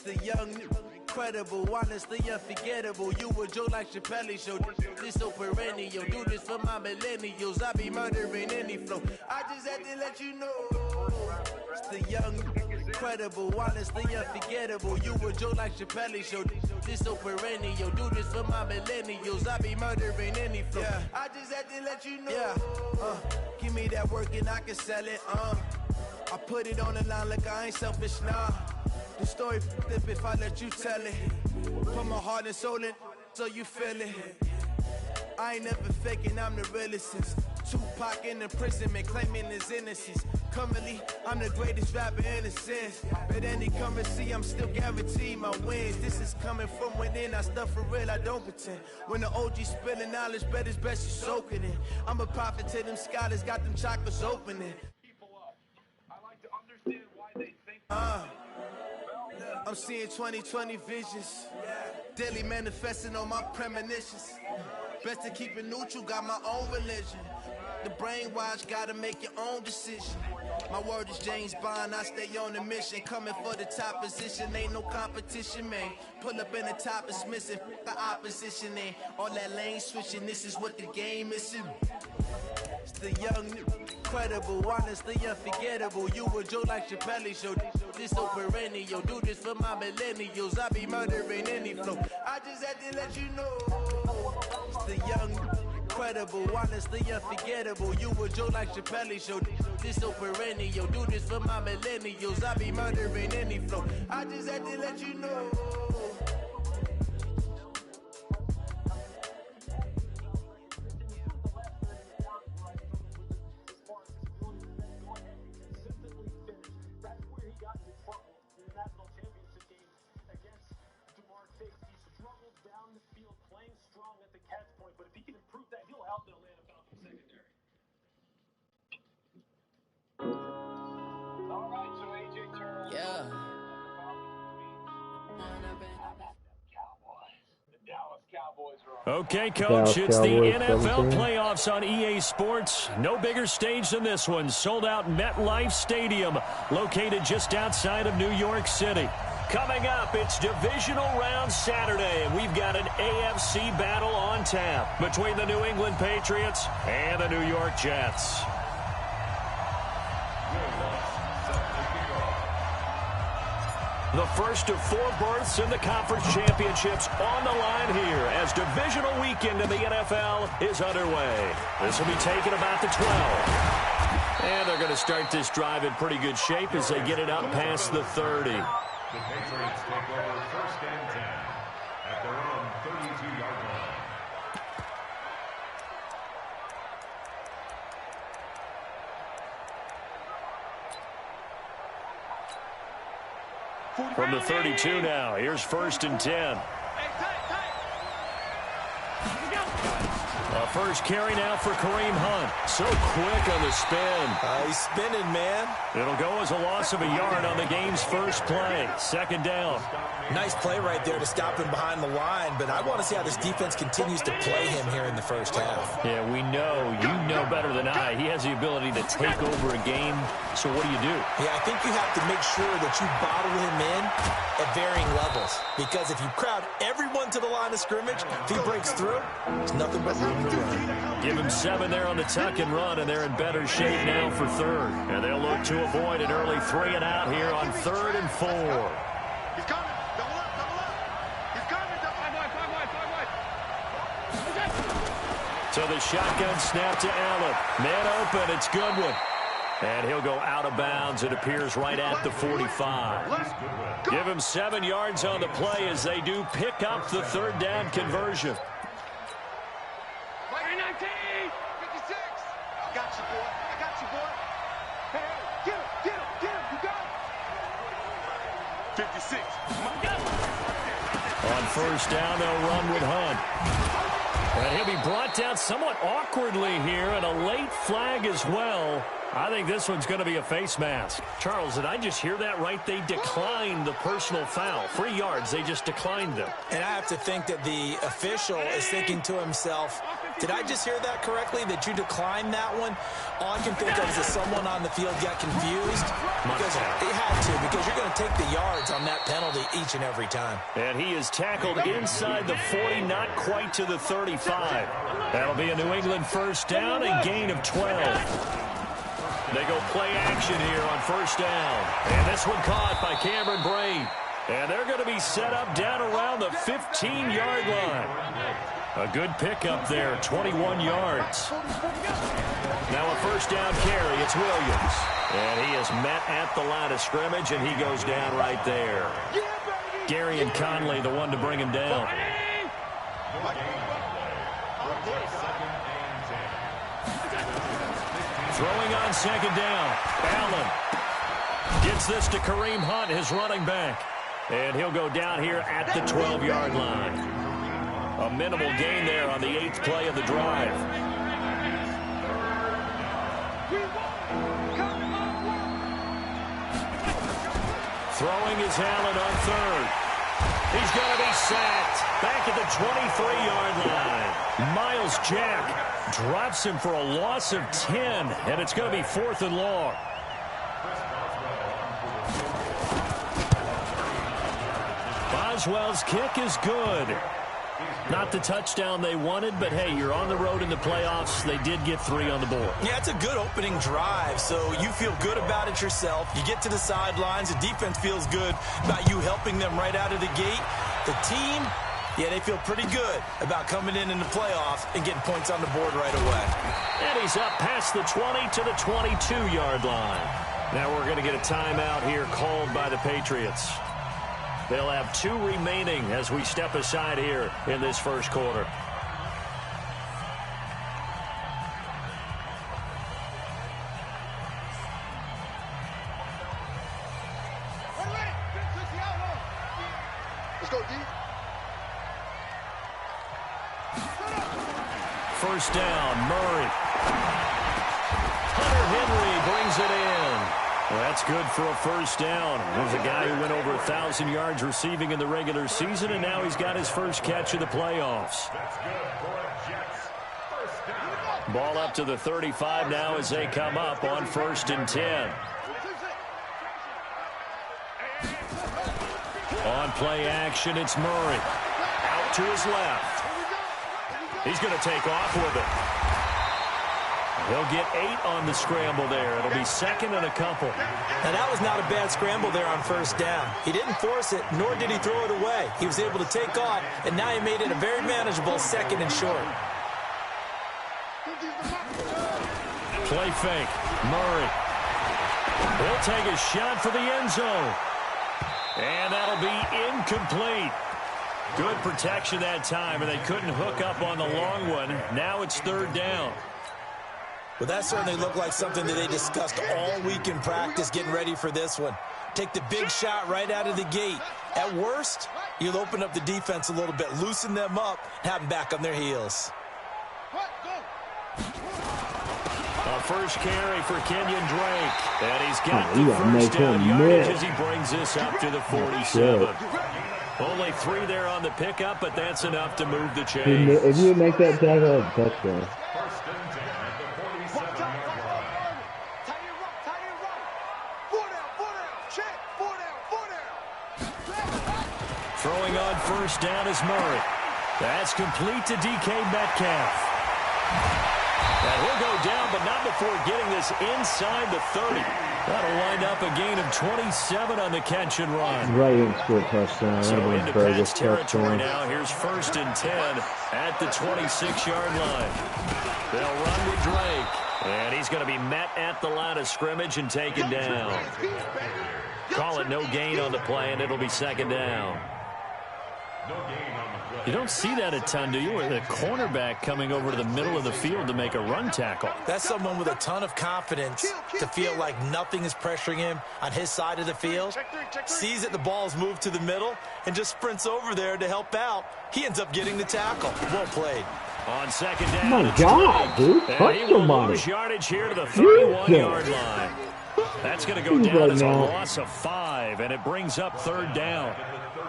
The young, incredible, honestly unforgettable. You a Joe like Chappelle show. This so perennial. Do this for my millennials. I be murdering any flow. I just had to let you know. It's the young, incredible, honestly unforgettable. You a Joe like Chappelle show. This so perennial. Do this for my millennials. I be murdering any flow. Yeah. I just had to let you know. Yeah. Give me that work and I can sell it. I put it on the line like I ain't selfish, nah. The story flip if I let you tell it. Put my heart and soul in so you feel it. I ain't never faking, I'm the realest since Tupac in imprisonment, claiming his innocence. Currently, I'm the greatest rapper in a sense. But any currency, I'm still guaranteed my wins. This is coming from within, I stuff for real, I don't pretend. When the OG spilling knowledge, bet it's best you soak it in. I'm a prophet to them scholars, got them chakras opening. I like to understand why they think. I'm seeing 2020 visions. Daily manifesting on my premonitions. Best to keep it neutral, got my own religion. The brainwash, gotta make your own decision. My word is James Bond, I stay on the mission. Coming for the top position, ain't no competition, man. Pull up in the top, it's missing, the opposition ain't. All that lane switching, this is what the game is. It's the young, incredible, honestly unforgettable. You a Joe like Chappelle show. This so perennial. Do this for my millennials. I be murdering any flow. I just had to let you know. It's the young, incredible, honestly unforgettable. You a Joe like Chappelle show. This so perennial. Do this for my millennials. I be murdering any flow. I just had to let you know. Okay, Coach, it's the NFL playoffs on EA Sports. No bigger stage than this one. Sold out MetLife Stadium, located just outside of New York City. Coming up, it's divisional round Saturday, and we've got an AFC battle on tap between the New England Patriots and the New York Jets. The first of 4 berths in the conference championships on the line here as divisional weekend in the NFL is underway. This will be taken about the 12. And they're going to start this drive in pretty good shape as they get it up past the 30. The Patriots take over first and 10 at their own 32-yard line. From the 32 now, here's first and 10. First carry now for Kareem Hunt. So quick on the spin. He's spinning, man. It'll go as a loss of a yard on the game's first play. Second down. Nice play right there to stop him behind the line, but I want to see how this defense continues to play him here in the first half. Yeah, we know. You know better than I. He has the ability to take over a game. So what do? Yeah, I think you have to make sure that you bottle him in at varying levels, because if you crowd everyone to the line of scrimmage, if he breaks through, there's nothing but room to run. Give him 7 there on the tuck and run, and they're in better shape now for third. And they'll look to avoid an early 3 and out here on 3rd and 4. He's coming. Double up, double up. He's coming. 5 wide. So the shotgun snap to Allen. Man open, it's Goodwin. And he'll go out of bounds, it appears, right at the 45. Give him 7 yards on the play as they do pick up the 3rd down conversion. 19, 56. I got you, boy. I got you, boy. Hey, get him. You got him. 56. On first down, they'll run with Hunt. And he'll be brought down somewhat awkwardly here, and a late flag as well. I think this one's going to be a face mask. Charles, did I just hear that right? They declined the personal foul. 3 yards, they just declined them. And I have to think that the official is thinking to himself, did I just hear that correctly, that you declined that one? All I can think of is that someone on the field got confused. Because it had to, because you're going to take the yards on that penalty each and every time. And he is tackled inside the 40, not quite to the 35. That'll be a New England first down and gain of 12. They go play action here on first down. And this one caught by Cameron Brate. And they're going to be set up down around the 15-yard line. A good pickup there, 21 yards. Now a first down carry, it's Williams. And he is met at the line of scrimmage, and he goes down right there. Gary and Conley, the one to bring him down. Throwing on second down. Allen gets this to Kareem Hunt, his running back. And he'll go down here at the 12-yard line. A minimal gain there on the 8th play of the drive. Throwing is Allen on third. He's going to be sacked back at the 23-yard line. Miles Jack drops him for a loss of 10, and it's going to be 4th and long. Boswell's kick is good. Not the touchdown they wanted, but hey, you're on the road in the playoffs. They did get 3 on the board. Yeah, it's a good opening drive, so you feel good about it yourself. You get to the sidelines. The defense feels good about you helping them right out of the gate. The team, yeah, they feel pretty good about coming in the playoffs and getting points on the board right away. And he's up past the 20 to the 22-yard line. Now we're going to get a timeout here called by the Patriots. They'll have 2 remaining as we step aside here in this first quarter. Let's go, D. First down, Murray. Hunter Henry brings it in. Well, that's good for a first down. There's a guy who went over 1,000 yards receiving in the regular season, and now he's got his first catch of the playoffs. Ball up to the 35 now as they come up on 1st and 10. On play action, it's Murray. Out to his left. He's going to take off with it. He'll get 8 on the scramble there. It'll be 2nd and a couple. Now, that was not a bad scramble there on first down. He didn't force it, nor did he throw it away. He was able to take off, and now he made it a very manageable 2nd and short. Play fake. Murray. He'll take a shot for the end zone. And that'll be incomplete. Good protection that time, and they couldn't hook up on the long one. Now it's 3rd down. Well, that certainly looked like something that they discussed all week in practice getting ready for this one. Take the big shot right out of the gate. At worst, you'll open up the defense a little bit, loosen them up, and have them back on their heels. A first carry for Kenyon Drake. And he's got the first down yardage as he brings this up to the 47. Only 3 there on the pickup, but that's enough to move the chains. If you make that tackle, it's a touchdown. Throwing on first down is Murray. That's complete to DK Metcalf. And he'll go down, but not before getting this inside the 30. That'll wind up a gain of 27 on the catch and run. Right in score touchdown. So into Pats territory now. Here's 1st and 10 at the 26-yard line. They'll run with Drake. And he's going to be met at the line of scrimmage and taken down. Call it no gain on the play, and it'll be 2nd down. You don't see that a ton, do you? With a cornerback coming over to the middle of the field to make a run tackle. That's someone with a ton of confidence to feel like nothing is pressuring him on his side of the field. Sees that the ball's moved to the middle and just sprints over there to help out. He ends up getting the tackle. Well played. On second down. Oh my God, dude. Touch he will somebody. lose yardage here to the 31-yard line. That's going to go down as a loss of 5, and it brings up third down.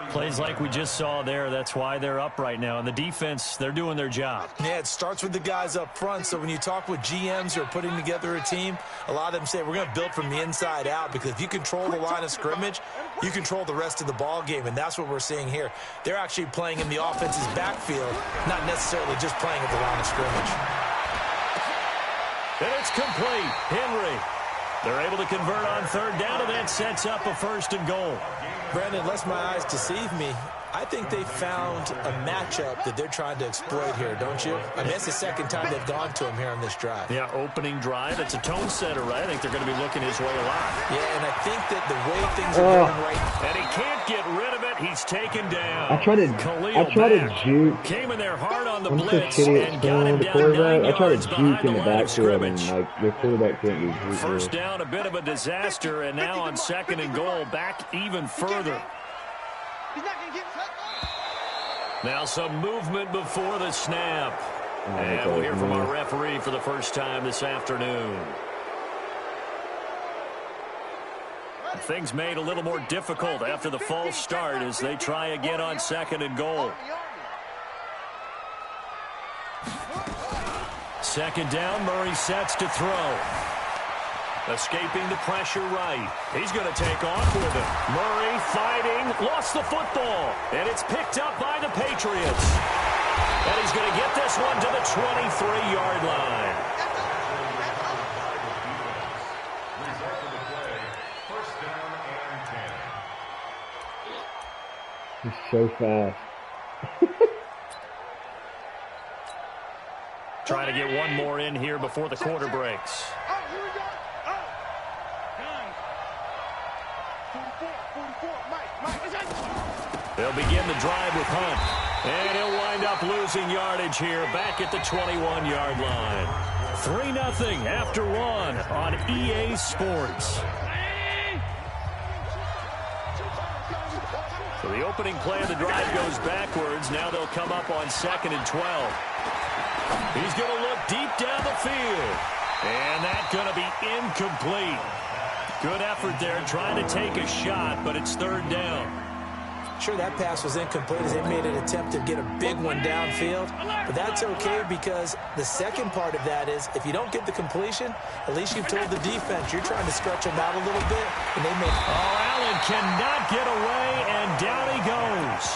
Plays like we just saw there. That's why they're up right now. And the defense, they're doing their job. Yeah, it starts with the guys up front. So when you talk with GMs who are putting together a team, a lot of them say we're going to build from the inside out, because if you control the line of scrimmage, you control the rest of the ball game, and that's what we're seeing here. They're actually playing in the offense's backfield, not necessarily just playing at the line of scrimmage. And it's complete. Henry. They're able to convert on third down, and that sets up a first and goal. Brandon, unless my eyes deceive me, I think they found a matchup that they're trying to exploit here, don't you? I mean, it's the second time they've gone to him here on this drive. Yeah, opening drive. It's a tone setter, right? I think they're going to be looking his way a lot. Yeah, and I think that the way things are going right now. And he can't get rid of it. He's taken down. I try to juke. Came in there hard on the I'm so blitz shitty and at got him the down quarterback. 9 I try yards to behind juke the in the line of backfield, and scrimmage. like the quarterback can't be juked. First down, a bit of a disaster, and now on second and goal, back even further. He's not going to get Now some movement before the snap. And we'll hear from our referee for the first time this afternoon. Things made a little more difficult after the false start as they try again on second and goal. Second down, Murray sets to throw. Escaping the pressure right. He's going to take off with it. Murray fighting, lost the football. And it's picked up by the Patriots. And he's going to get this one to the 23-yard line. He's so fast. Trying to get one more in here before the quarter breaks. They'll begin the drive with Hunt. And he'll wind up losing yardage here back at the 21-yard line. 3-0 after one on EA Sports. So the opening play of the drive goes backwards. Now they'll come up on second and 12. He's going to look deep down the field. And that's going to be incomplete. Good effort there trying to take a shot, but it's third down. Sure, that pass was incomplete as they made an attempt to get a big one downfield. But that's okay, because the second part of that is if you don't get the completion, at least you've told the defense you're trying to stretch them out a little bit. And they make... Oh, Allen cannot get away, and down he goes.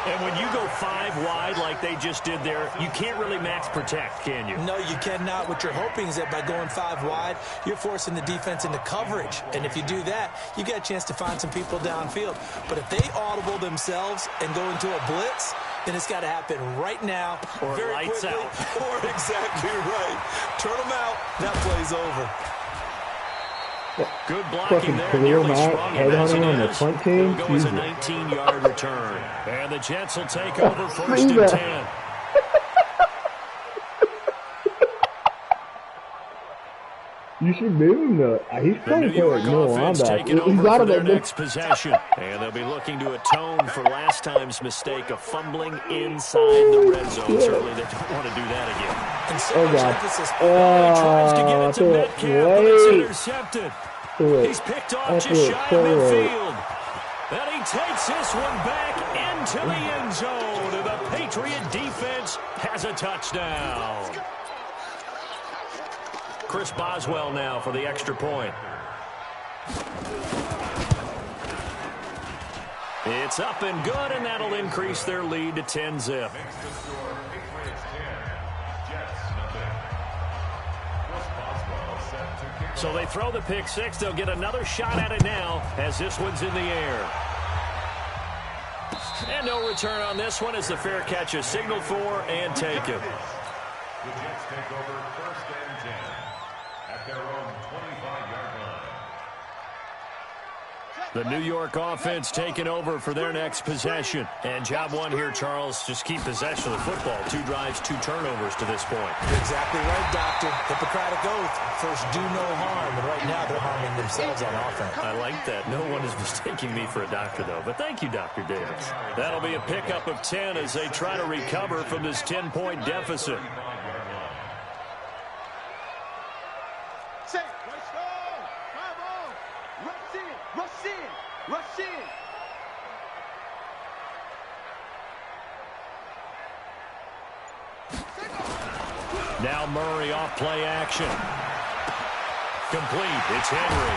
And when you go 5 wide like they just did there, you can't really max protect, can you? No, you cannot. What you're hoping is that by going 5 wide, you're forcing the defense into coverage. And if you do that, you get a chance to find some people downfield. But if they audible themselves and go into a blitz, then it's got to happen right now, or very lights quickly, out. Or exactly right. Turn them out. That play's over. Good blocking there. Clear Nearly Matt, sprung head him as on it him on the is. punt team. It'll go as a 19-yard return. And the Jets will take over first and 10. You should move him though. He's trying to play like no linebacker. He's got for him their at next possession. And they'll be looking to atone for last time's mistake of fumbling inside the red zone. Certainly they don't want to do that again. And so Oh, God. Tries to get it to Metcalf, but it's intercepted. He's picked off just shy of midfield. And he takes this one back into the end zone. And the Patriot defense has a touchdown. Chris Boswell now for the extra point. It's up and good, and that'll increase their lead to 10-zip. So they throw the pick six. They'll get another shot at it now as this one's in the air. And no return on this one as the fair catch is signaled for and taken. The Jets take over first and 10 at their own 25-yard The New York offense taking over for their next possession. And job one here, Charles, just keep possession of the football. 2 drives, 2 turnovers to this point. You're exactly right, Doctor. Hippocratic oath. First, do no harm. And right now, they're harming themselves on offense. I like that. No one is mistaking me for a doctor, though. But thank you, Dr. Davis. That'll be a pickup of 10 as they try to recover from this 10-point deficit. Now Murray off play action. Complete. It's Henry.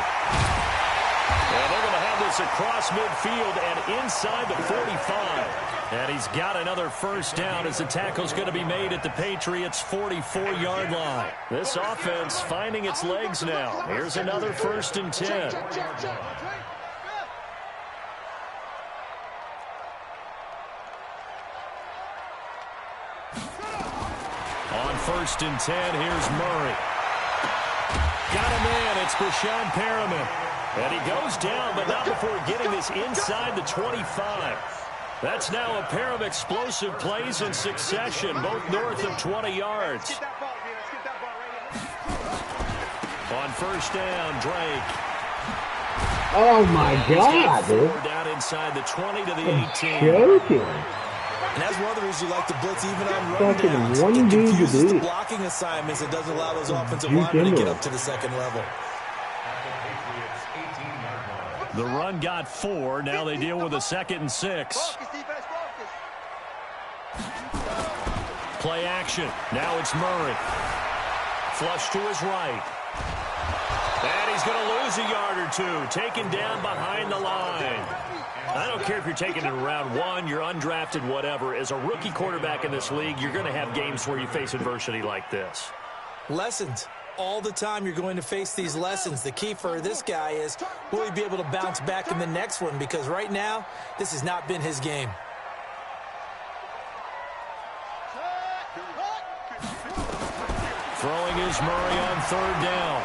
And they're going to have this across midfield and inside the 45. And he's got another first down as the tackle's going to be made at the Patriots' 44-yard line. This offense finding its legs now. Here's another 1st and 10. On 1st and 10, here's Murray. Got a man, it's Brashad Perriman. And he goes down, but not before getting this inside the 25. That's now a pair of explosive plays in succession, both north of 20 yards. On 1st down, Drake. Oh, my God, dude. Down inside the 20 to the 18. Joking. And that's one of the reasons you like to blitz even on rundowns. It confuses the blocking assignments. It doesn't allow those offensive linemen to get up to the second level. The run got 4. Now they deal with a 2nd and 6. Play action. Now it's Murray. Flush to his right. And he's going to lose a yard or 2. Taken down behind the line. I don't care if you're taking it in round 1, you're undrafted, whatever. As a rookie quarterback in this league, you're going to have games where you face adversity like this. Lessons. All the time you're going to face these lessons. The key for this guy is, will he be able to bounce back in the next one? Because right now, this has not been his game. Throwing is Murray on 3rd down.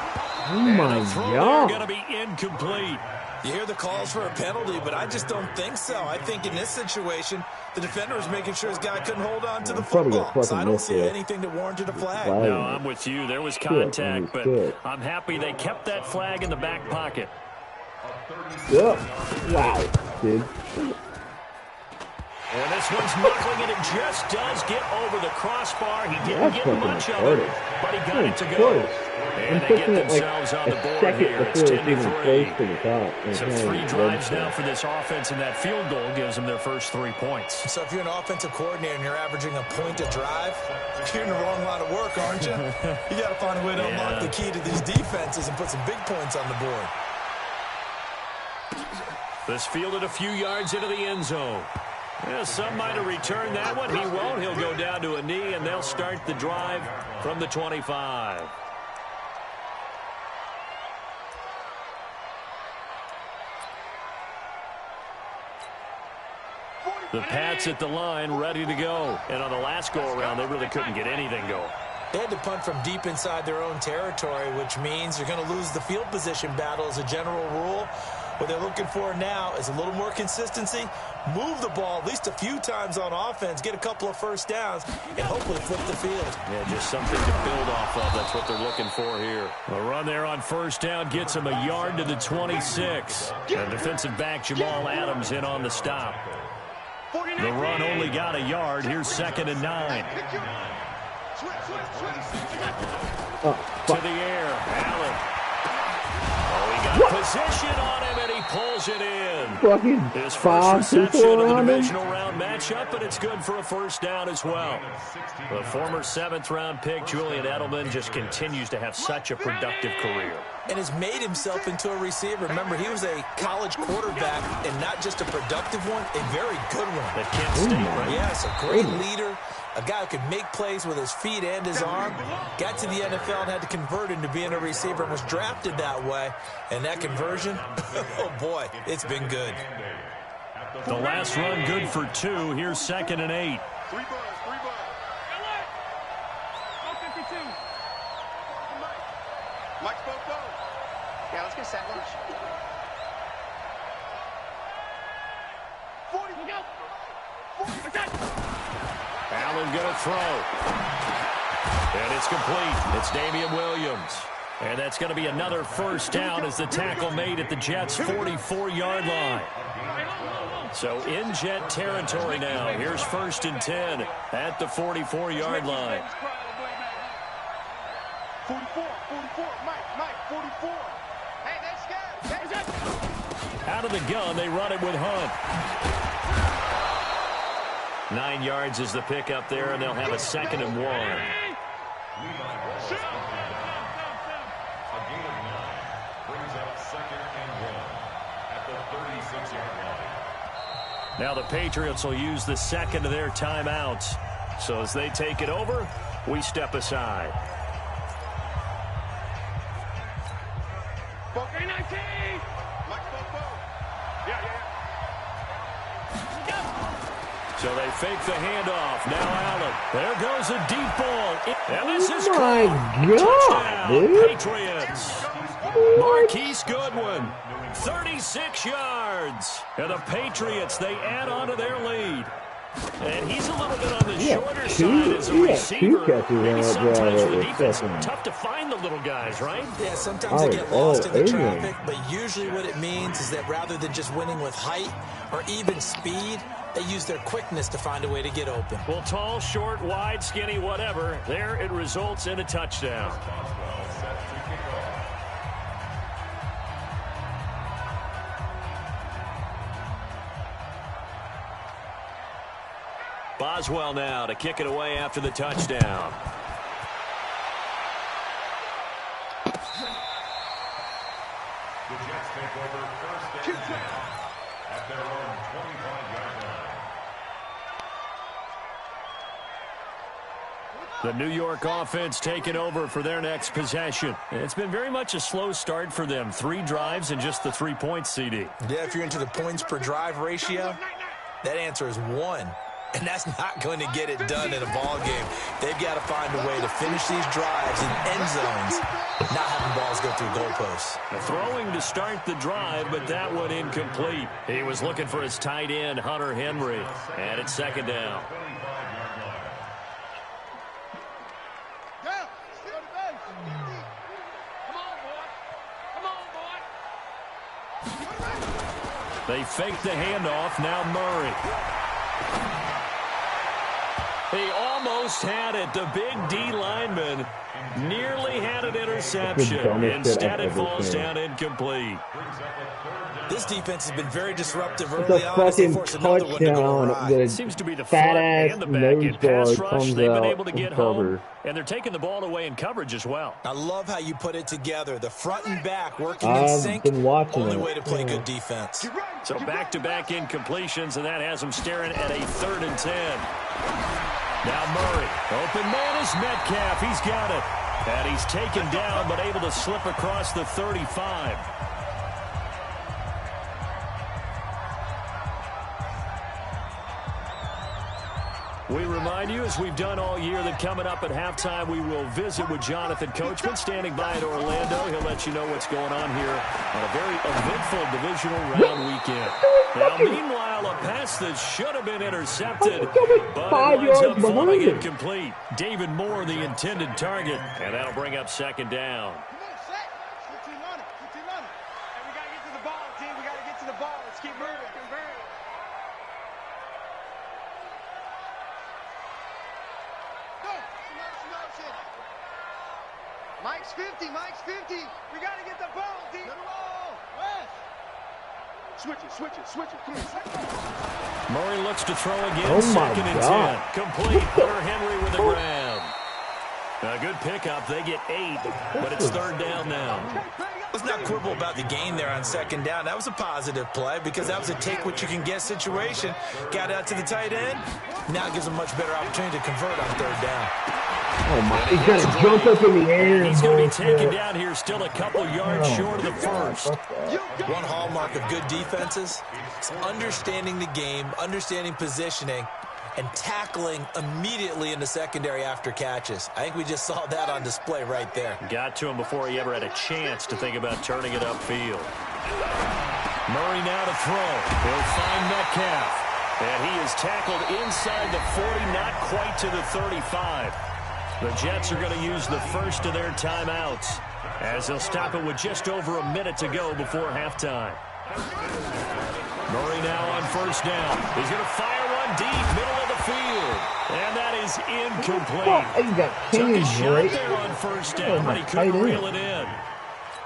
Oh, my God. Going to be incomplete. You hear the calls for a penalty, but I just don't think so. I think in this situation, the defender was making sure his guy couldn't hold on to the football. So I don't see anything that warranted a flag. No, I'm with you. There was contact, but I'm happy they kept that flag in the back pocket. Yeah. Wow, dude. And this one's knuckling it. It just does get over the crossbar. He didn't get much of it, but he got it to go. And they get themselves on the board here. It's 10-3. So 3 drives now for this offense, and that field goal gives them their first 3 points. So if you're an offensive coordinator and you're averaging a point a drive, you're in the wrong line of work, aren't you? You got to find a way to unlock the key to these defenses and put some big points on the board. This fielded a few yards into the end zone. Yeah, some might have returned that one. He won't. He'll go down to a knee, and they'll start the drive from the 25. The Pats at the line, ready to go. And on the last go-around, they really couldn't get anything going. They had to punt from deep inside their own territory, which means you're going to lose the field position battle as a general rule. What they're looking for now is a little more consistency, move the ball at least a few times on offense, get a couple of first downs, and hopefully flip the field. Yeah, just something to build off of. That's what they're looking for here. A run there on 1st down gets him a yard to the 26. And defensive back Jamal Adams in on the stop. The run only got a yard. Here's 2nd and 9. To the air, Allen. Oh, he got position on him, and he pulls it in. Fucking his first reception of the divisional round matchup, but it's good for a first down as well. The former 7th-round pick, Julian Edelman, just continues to have such a productive career. And has made himself into a receiver. Remember, he was a college quarterback, and not just a productive one, a very good one. At Kent State, right? Yes, a great leader, a guy who could make plays with his feet and his arm. Got to the NFL and had to convert into being a receiver and was drafted that way. And that conversion, oh boy, it's been good. The last run good for 2. Here's 2nd and 8. Mike spoke. Yeah, let's get set. Allen going to throw. And it's complete. It's Damian Williams. And that's going to be another first down as the tackle made at the Jets' 44-yard line. So in Jet territory now. Here's 1st and 10 at the 44-yard line. 44, Mike, 44. Hey, that's good. Out of the gun, they run it with Hunt. 9 yards is the pickup there, and they'll have a 2nd and 1. A gain of 9 brings up 2nd and 1 at the 36-yard line. Now the Patriots will use the 2nd of their timeouts. So as they take it over, we step aside. So they fake the handoff. Now Allen. There goes a deep ball. And this is touchdown, dude. Patriots. Marquise Goodwin, 36 yards. And the Patriots, they add on to their lead. And he's a little bit on the shorter side as a receiver. Maybe sometimes for the defense, tough to find the little guys, right? Yeah, sometimes they get lost in the traffic, but usually what it means is that rather than just winning with height or even speed, they use their quickness to find a way to get open. Well, tall, short, wide, skinny, whatever, there it results in a touchdown. Boswell now to kick it away after the touchdown. The Jets take over 1st and 10 at their own 25-yard line. The New York offense taking over for their next possession. It's been very much a slow start for them. 3 drives and just the 3 points, CD. Yeah, if you're into the points per drive ratio, that answer is 1. And that's not going to get it done in a ball game. They've got to find a way to finish these drives in end zones, not having balls go through goalposts. Throwing to start the drive, but that one incomplete. He was looking for his tight end, Hunter Henry. And it's 2nd down. They fake the handoff. Now Murray. He almost had it. The big D lineman nearly had an interception. Instead, it falls down incomplete. This defense has been very disruptive It's early a on. fucking touchdown. It seems to be the front fat ass and the back end. nose Pass guard rush, comes they've been out able to get and home, cover. and they're taking the ball away in coverage as well. I love how you put it together. The front and back working in sync. I've been watching Only it. way to play good defense. So back-to-back incompletions, and that has them staring at a 3rd and 10. Now Murray. Open man is Metcalf. He's got it. And he's taken down, but able to slip across the 35. We remind you, as we've done all year, that coming up at halftime, we will visit with Jonathan Coachman standing by in Orlando. He'll let you know what's going on here on a very eventful divisional round weekend. Now, meanwhile, a pass that should have been intercepted, but it winds up falling incomplete. David Moore, the intended target, and that'll bring up 2nd down. Mike's 50, Mike's 50. We got to get the ball, D. Switch it. Come on. Murray looks to throw again. 2nd and 10. Complete. Hunter Henry with a grab. A good pickup. They get 8, but it's 3rd down now. Let's not quibble about the gain there on 2nd down. That was a positive play because that was a take-what-you-can-get situation. Got out to the tight end. Now it gives them a much better opportunity to convert on 3rd down. Oh my, he's got to jump up in the air. He's going to be taken down here, still a couple yards short of the first. One hallmark of good defenses is understanding the game, understanding positioning, and tackling immediately in the secondary after catches. I think we just saw that on display right there. Got to him before he ever had a chance to think about turning it upfield. Murray now to throw. He'll find Metcalf. And he is tackled inside the 40, not quite to the 35. The Jets are going to use the first of their timeouts as they'll stop it with just over a minute to go before halftime. Murray now on first down. He's going to fire one deep, middle of the field. And that is incomplete. Took a shot there on first down, but he couldn't reel it in.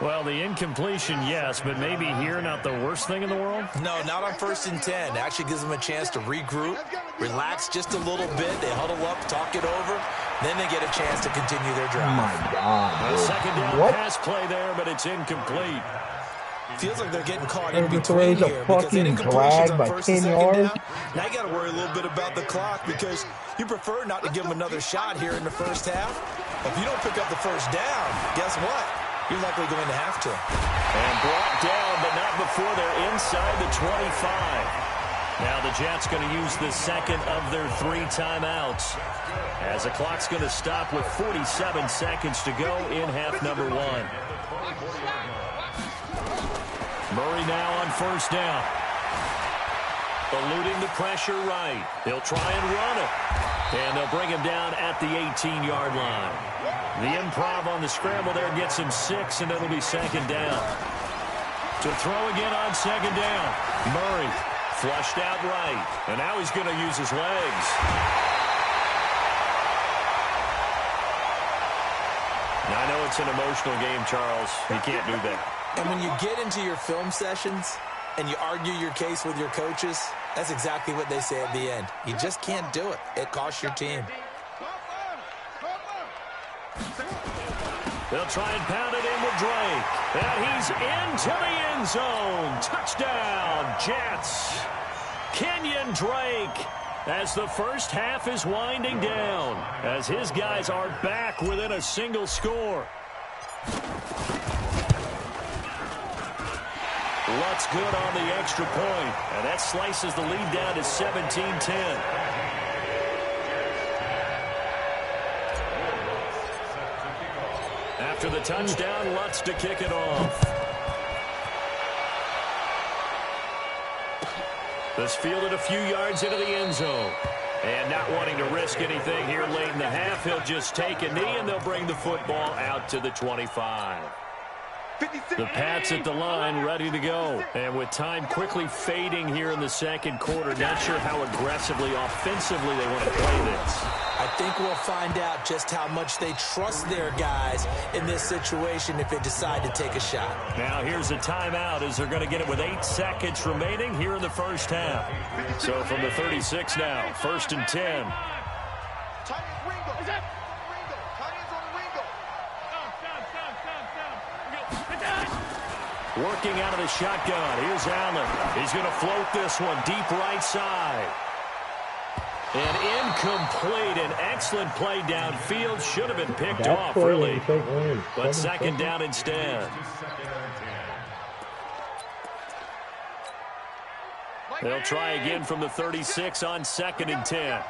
Well, the incompletion, yes, but maybe here not the worst thing in the world? No, not on 1st and 10. Actually gives them a chance to regroup, relax just a little bit. They huddle up, talk it over. Then they get a chance to continue their drive. Oh, my God. A second down pass play there, but it's incomplete. Feels like they're getting caught in between here because they didn't completions on 1st and 2nd down. Now you got to worry a little bit about the clock because you prefer not to give them another shot here in the first half. If you don't pick up the first down, guess what? You're likely going to have to. And brought down, but not before they're inside the 25. Now the Jets going to use the second of their 3 timeouts as the clock's going to stop with 47 seconds to go in half number 1. Murray now on first down. Eluding the pressure right. They'll try and run it. And they'll bring him down at the 18-yard line. The improv on the scramble there gets him 6, and it'll be second down. To throw again on second down. Murray flushed out right. And now he's going to use his legs. Now, I know it's an emotional game, Charles. You can't do that. And when you get into your film sessions and you argue your case with your coaches, that's exactly what they say at the end. You just can't do it. It costs your team. They'll try and pound it in with Drake. And he's into the end zone. Touchdown, Jets. Kenyon Drake, as the first half is winding down, as his guys are back within a single score. Lutz good on the extra point, and that slices the lead down to 17-10. After the touchdown, Lutz to kick it off. This fielded a few yards into the end zone. And not wanting to risk anything here late in the half, he'll just take a knee, and they'll bring the football out to the 25. The Pats at the line ready to go. And with time quickly fading here in the second quarter, not sure how aggressively, offensively they want to play this. I think we'll find out just how much they trust their guys in this situation if they decide to take a shot. Now here's a timeout as they're going to get it with 8 seconds remaining here in the first half. So from the 36 now, 1st and 10. Working out of the shotgun. Here's Allen. He's going to float this one deep right side. And incomplete. An excellent play downfield. Should have been picked off, really. But second down instead. They'll try again from the 36 on 2nd and 10.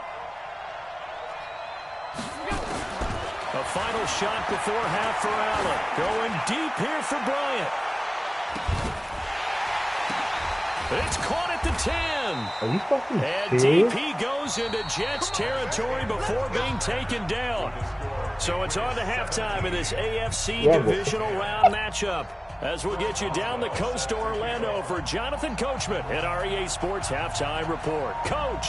A final shot before half for Allen. Going deep here for Bryant. It's caught at the 10. Are you fucking and serious? DP goes into Jets territory before being taken down. So it's on to halftime in this AFC divisional round matchup. As we'll get you down the coast to Orlando for Jonathan Coachman at our EA Sports Halftime Report. Coach.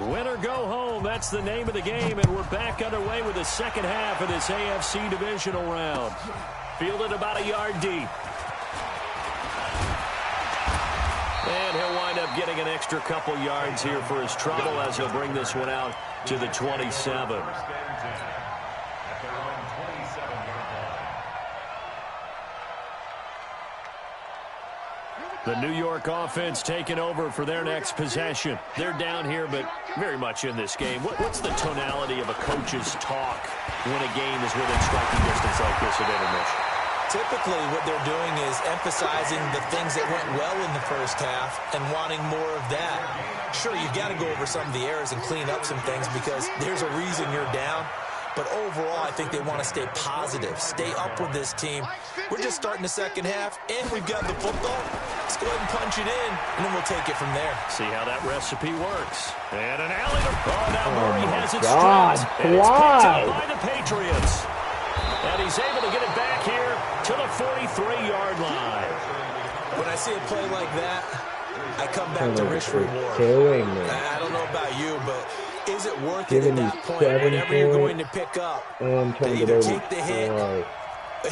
Win or go home, that's the name of the game, and we're back underway with the second half of this AFC divisional round. Fielded about a yard deep. And he'll wind up getting an extra couple yards here for his trouble as he'll bring this one out to the 27. The New York offense taking over for their next possession. They're down here, but very much in this game. What's the tonality of a coach's talk when a game is within striking distance like this at intermission? Typically, what they're doing is emphasizing the things that went well in the first half and wanting more of that. Sure, you've got to go over some of the errors and clean up some things because there's a reason you're down. But overall, I think they want to stay positive, stay up with this team. We're just starting the second half, and we've got the football. Let's go ahead and punch it in, and then we'll take it from there. See how that recipe works. And an alley. Oh, now Murray has it God, stripped. And it's picked up by the Patriots. And he's able to get it back here to the 43-yard line. When I see a play like that, I come back to risk reward. I don't know about you, but is it worth it at that point? Whatever you're going to pick up, either take the hit,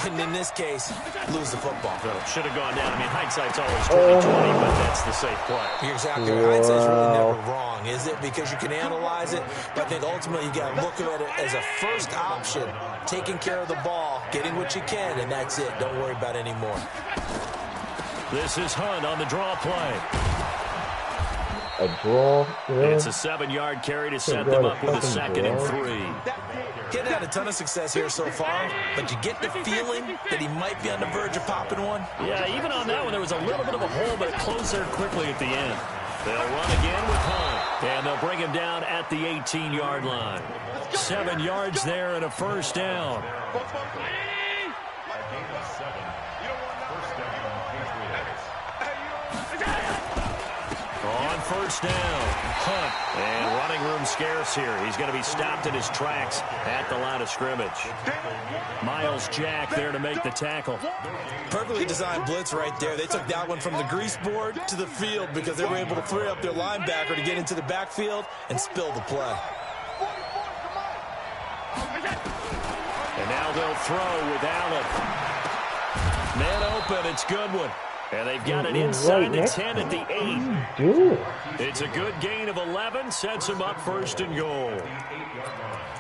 and in this case, lose the football. Should have gone down. I mean, hindsight's always 20/20, but that's the safe play. You're exactly right. Hindsight's really never wrong, is it? Because you can analyze it, but I think ultimately you got to look at it as a first option, taking care of the ball, getting what you can, and that's it. Don't worry about any more. This is Hunt on the draw play. A draw? Yeah. It's a 7-yard carry to set them up with a 2nd and 3. Getting had a ton of success here so far, but you get the feeling that he might be on the verge of popping one. Yeah, even on that one, there was a little bit of a hole, but it closed there quickly at the end. They'll run again with Hunt, and they'll bring him down at the 18-yard line. 7 yards there and a first down. On first down, Hunt, and running room scarce here. He's going to be stopped in his tracks at the line of scrimmage. Miles Jack there to make the tackle. Perfectly designed blitz right there. They took that one from the grease board to the field because they were able to free up their linebacker to get into the backfield and spill the play. And now they'll throw with Allen. Man open, it's Goodwin. And they've got it inside the 10 at the 8. It's a good gain of 11, sets them up 1st and goal.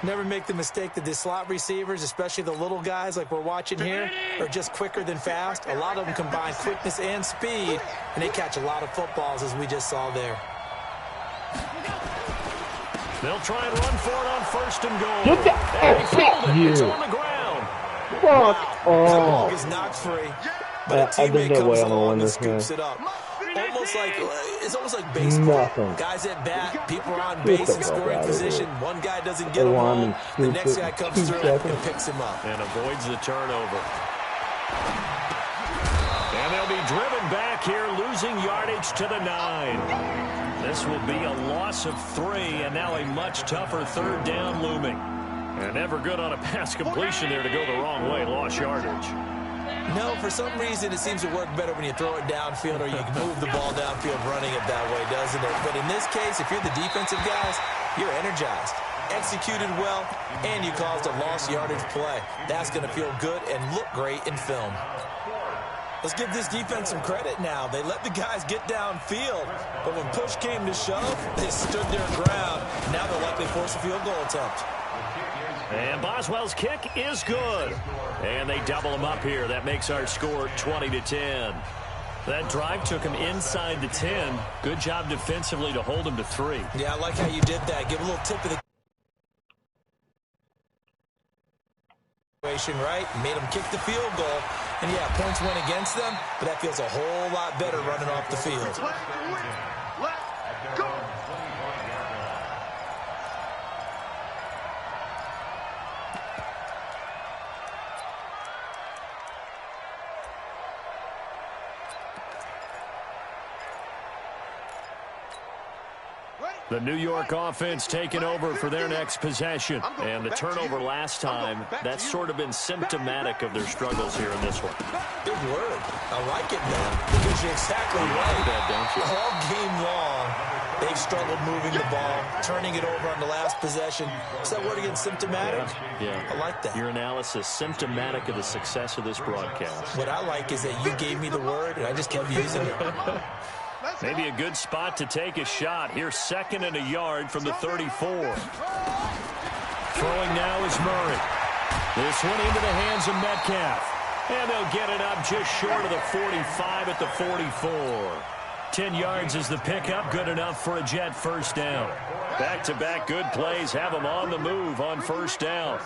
Never make the mistake that the slot receivers, especially the little guys like we're watching here, are just quicker than fast. A lot of them combine quickness and speed, and they catch a lot of footballs, as we just saw there. They'll try and run for it on 1st and goal. It's on the ground. Fuck That ball off. is knocked free. But a teammate comes along and scoops it up. It's almost like baseball. Guys at bat, people are on base in scoring position. One guy doesn't get him home. The next guy comes through and picks him up. And avoids the turnover. And they'll be driven back here, losing yardage to the 9. This will be a loss of 3, and now a much tougher 3rd down looming. And never good on a pass completion there to go the wrong way, lost yardage. No, for some reason, it seems to work better when you throw it downfield or you can move the ball downfield running it that way, doesn't it? But in this case, if you're the defensive guys, you're energized, executed well, and you caused a lost yardage play. That's going to feel good and look great in film. Let's give this defense some credit now. They let the guys get downfield, but when push came to shove, they stood their ground. Now they'll likely force a field goal attempt. And Boswell's kick is good. And they double him up here. That makes our score 20-10. That drive took him inside the 10. Good job defensively to hold him to 3. Yeah, I like how you did that. Give a little tip of the situation, right? Made them kick the field goal. And, yeah, points went against them, but that feels a whole lot better running off the field. Let's go. The New York offense taking over for their next possession. And the turnover last time, that's sort of been symptomatic of their struggles here in this one. Good word. I like it, man, because you're exactly right. Don't you? All game long, they've struggled moving the ball, turning it over on the last possession. Is that word again, symptomatic? Yeah. I like that. Your analysis, symptomatic of the success of this broadcast. What I like is that you gave me the word, and I just kept using it. Maybe a good spot to take a shot. Here's 2nd and a yard from the 34. Throwing now is Murray. This one into the hands of Metcalf. And they'll get it up just short of the 45 at the 44. 10 yards is the pickup. Good enough for a Jet first down. Back-to-back good plays have them on the move on first down.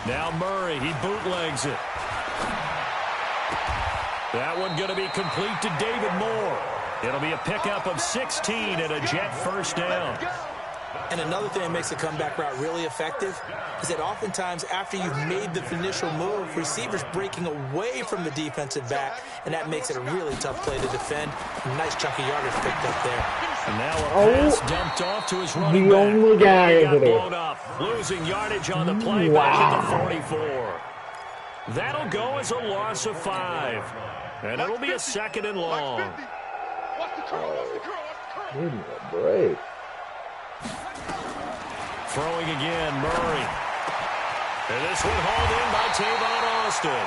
Now Murray, he bootlegs it. That one going to be complete to David Moore. It'll be a pickup of 16 and a Jet first down. And another thing that makes a comeback route really effective is that oftentimes after you've made the initial move, receivers breaking away from the defensive back, and that makes it a really tough play to defend. A nice chunk of yardage picked up there. And now a pass dumped off to his running The back. only guy He got over there. blown up, losing yardage on the play back at the 44. That'll go as a loss of 5. And it'll be a 2nd and long. Give me a break. Throwing again, Murray. And this one hauled in by Tavon Austin.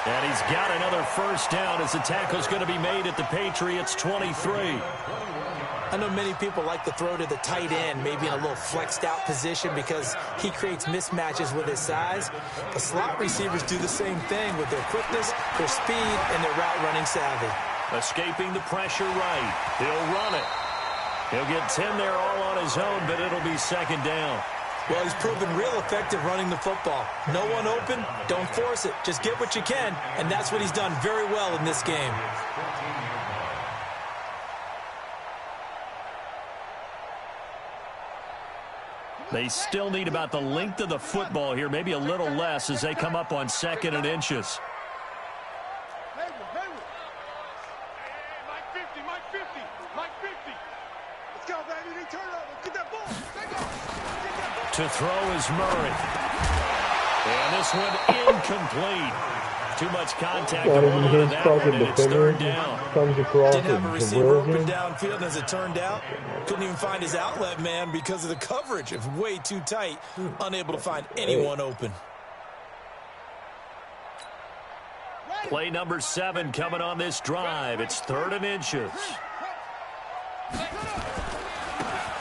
And he's got another first down as the tackle's going to be made at the Patriots' 23. I know many people like to throw to the tight end, maybe in a little flexed out position because he creates mismatches with his size. But slot receivers do the same thing with their quickness, their speed, and their route running savvy. Escaping the pressure right. He'll run it. He'll get 10 there all on his own, but it'll be 2nd down. Well, he's proven real effective running the football. No one open, don't force it. Just get what you can, and that's what he's done very well in this game. They still need about the length of the football here, maybe a little less as they come up on 2nd and inches. To throw is Murray. And this one incomplete. Too much contact going on in that one, and it's 3rd down. Comes across Didn't have a receiver open downfield, and as it turned out, couldn't even find his outlet man because of the coverage. It was way too tight, unable to find anyone open. Play number 7 coming on this drive. It's 3rd and inches.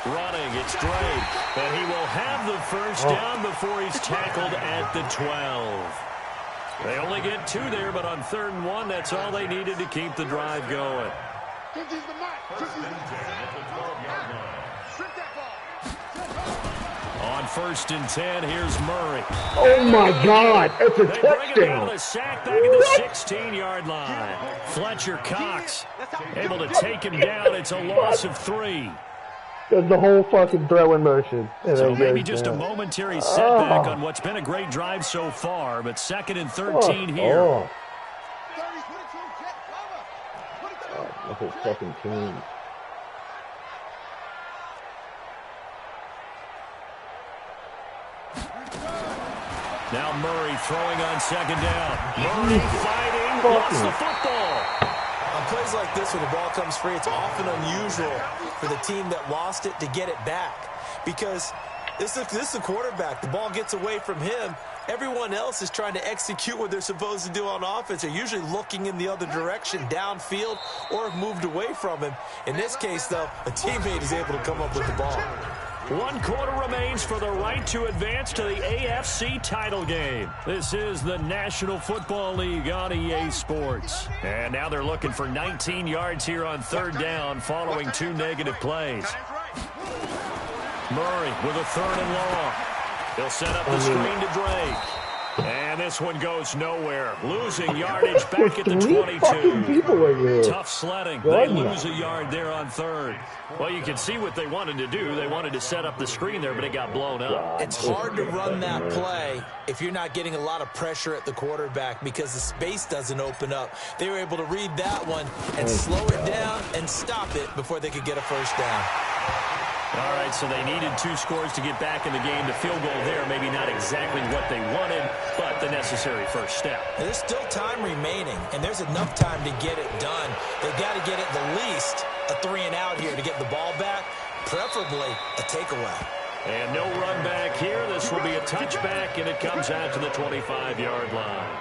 Running, it's Drake, and he will have the first down before he's tackled at the 12. They only get 2 there, but on 3rd and 1, that's all they needed to keep the drive going. On 1st and 10, here's Murray. Oh my God, it's a They bring him down touchdown. with a sack back at the 16-yard line. Fletcher Cox able to take him down. It's a loss of 3. Does the whole fucking throwing motion. So maybe just a momentary setback on what's been a great drive so far, but 2nd and 13 here. That's a fucking team. Now Murray throwing on 2nd down. Murray fighting, lost the football. On plays like this, when the ball comes free, it's often unusual for the team that lost it to get it back. Because this is a quarterback. The ball gets away from him. Everyone else is trying to execute what they're supposed to do on offense. They're usually looking in the other direction, downfield, or have moved away from him. In this case, though, a teammate is able to come up with the ball. 1 quarter remains for the right to advance to the AFC title game. This is the National Football League on EA Sports. And now they're looking for 19 yards here on 3rd down following 2 negative plays. Murray with a 3rd and long. He'll set up the screen to Drake. And this one goes nowhere. Losing yardage back at the 22. Tough sledding. They lose a yard there on 3rd. Well, you can see what they wanted to do. They wanted to set up the screen there, but it got blown up. It's hard to run that play if you're not getting a lot of pressure at the quarterback because the space doesn't open up. They were able to read that one and slow it down and stop it before they could get a first down. All right, so they needed 2 scores to get back in the game. The field goal there, maybe not exactly what they wanted, but the necessary first step. There's still time remaining, and there's enough time to get it done. They've got to get at the least a 3 and out here to get the ball back, preferably a takeaway. And no run back here. This will be a touchback, and it comes out to the 25-yard line.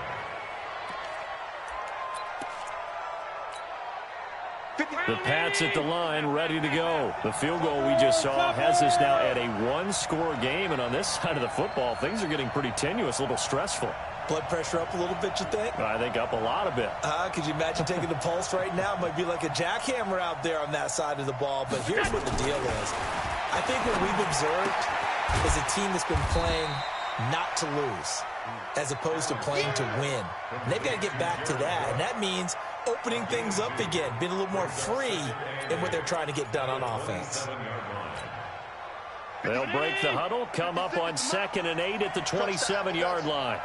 The Pats at the line, ready to go. The field goal we just saw has us now at a 1-score game, and on this side of the football, things are getting pretty tenuous, a little stressful. Blood pressure up a little bit, you think? I think up a lot of bit. Could you imagine taking the pulse right now? It might be like a jackhammer out there on that side of the ball, but here's what the deal is. I think what we've observed is a team that's been playing not to lose as opposed to playing to win. And they've got to get back to that, and that means opening things up again, being a little more free in what they're trying to get done on offense. They'll break the huddle, come up on 2nd and 8 at the 27-yard line.